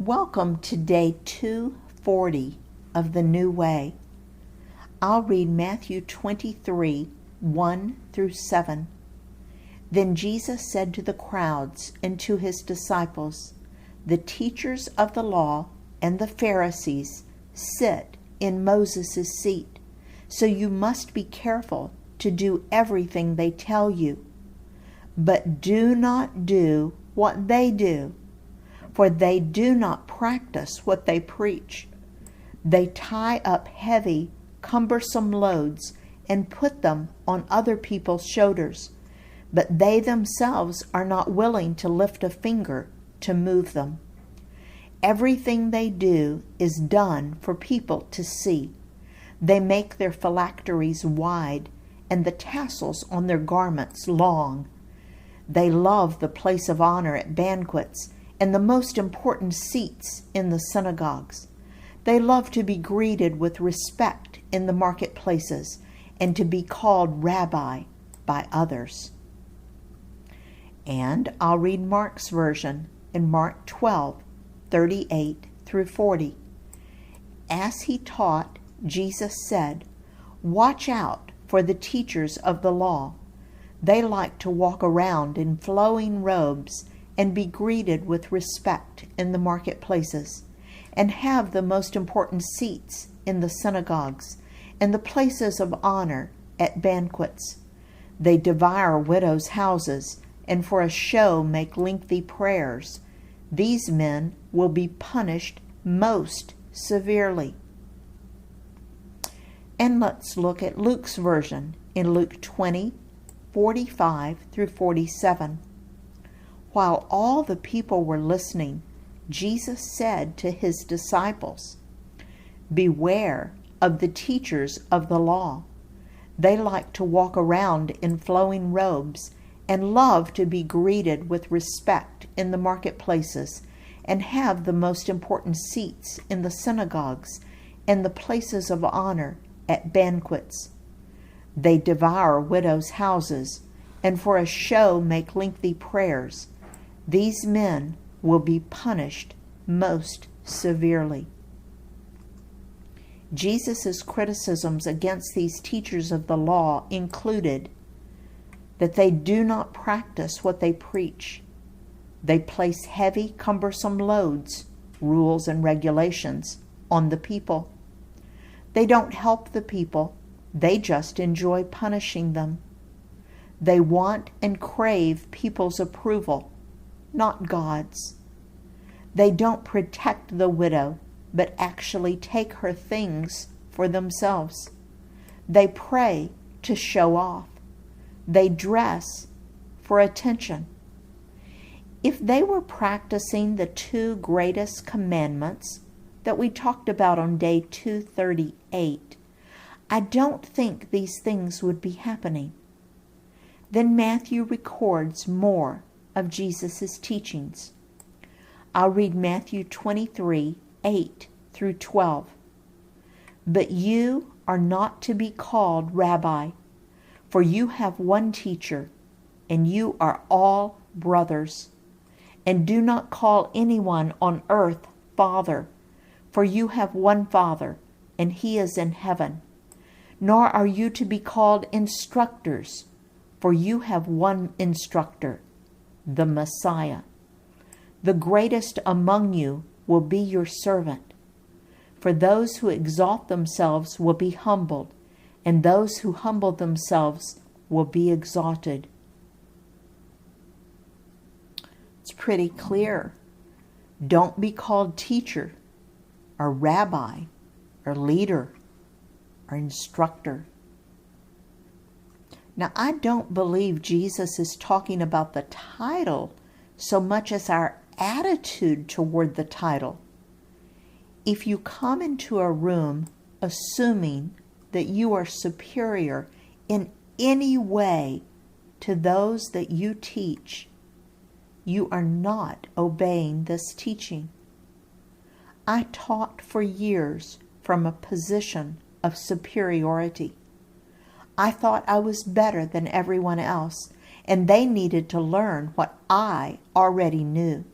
Welcome to day 240 of the New Way. I'll read Matthew 23, 1 through 7. Then Jesus said to the crowds and to his disciples, "The teachers of the law and the Pharisees sit in Moses' seat, so you must be careful to do everything they tell you. But do not do what they do, for they do not practice what they preach. They tie up heavy, cumbersome loads and put them on other people's shoulders, but they themselves are not willing to lift a finger to move them. Everything they do is done for people to see. They make their phylacteries wide and the tassels on their garments long. They love the place of honor at banquets and the most important seats in the synagogues. They love to be greeted with respect in the marketplaces and to be called rabbi by others." And I'll read Mark's version in Mark 12, 38 through 40. As he taught, Jesus said, "Watch out for the teachers of the law. They like to walk around in flowing robes and be greeted with respect in the marketplaces, and have the most important seats in the synagogues and the places of honor at banquets. They devour widows' houses and for a show make lengthy prayers. These men will be punished most severely." And let's look at Luke's version in Luke 20, 45 through 47. While all the people were listening, Jesus said to his disciples, "Beware of the teachers of the law. They like to walk around in flowing robes and love to be greeted with respect in the marketplaces and have the most important seats in the synagogues and the places of honor at banquets. They devour widows' houses and for a show make lengthy prayers. These men will be punished most severely." Jesus' criticisms against these teachers of the law included that they do not practice what they preach. They place heavy, cumbersome loads, rules and regulations, on the people. They don't help the people. They just enjoy punishing them. They want and crave people's approval, not God's. They don't protect the widow, but actually take her things for themselves. They pray to show off. They dress for attention. If they were practicing the two greatest commandments that we talked about on day 238, I don't think these things would be happening. Then Matthew records more of Jesus' teachings. I'll read Matthew 23, 8 through 12. "But you are not to be called rabbi, for you have one teacher, and you are all brothers. And do not call anyone on earth Father, for you have one Father, and he is in heaven. Nor are you to be called instructors, for you have one instructor, the Messiah. The greatest among you will be your servant. For those who exalt themselves will be humbled, and those who humble themselves will be exalted." It's pretty clear. Don't be called teacher or rabbi or leader or instructor. Now, I don't believe Jesus is talking about the title so much as our attitude toward the title. If you come into a room assuming that you are superior in any way to those that you teach, you are not obeying this teaching. I taught for years from a position of superiority. I thought I was better than everyone else, and they needed to learn what I already knew.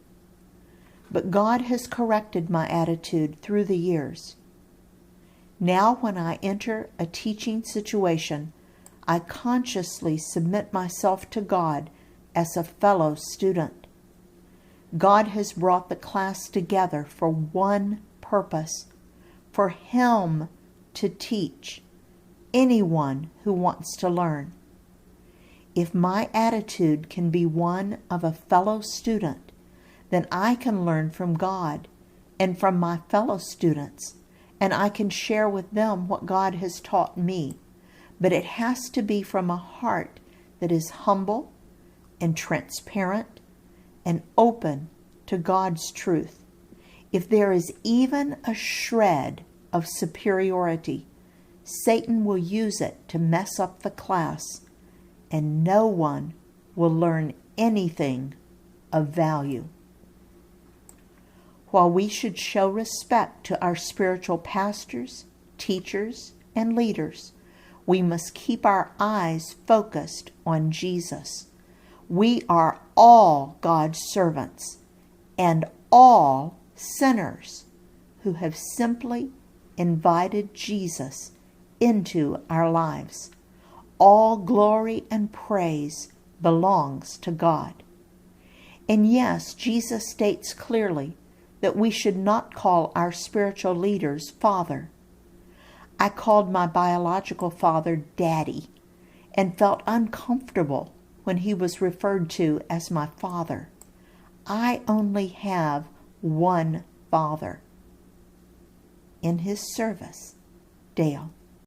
But God has corrected my attitude through the years. Now when I enter a teaching situation, I consciously submit myself to God as a fellow student. God has brought the class together for one purpose, for Him to teach anyone who wants to learn. If my attitude can be one of a fellow student, then I can learn from God and from my fellow students, and I can share with them what God has taught me. But it has to be from a heart that is humble and transparent and open to God's truth. If there is even a shred of superiority, Satan will use it to mess up the class, and no one will learn anything of value. While we should show respect to our spiritual pastors, teachers, and leaders, we must keep our eyes focused on Jesus. We are all God's servants and all sinners who have simply invited Jesus into our lives. All glory and praise belongs to God. And yes, Jesus states clearly that we should not call our spiritual leaders Father. I called my biological father Daddy and felt uncomfortable when he was referred to as my father. I only have one Father. In His service, Dale.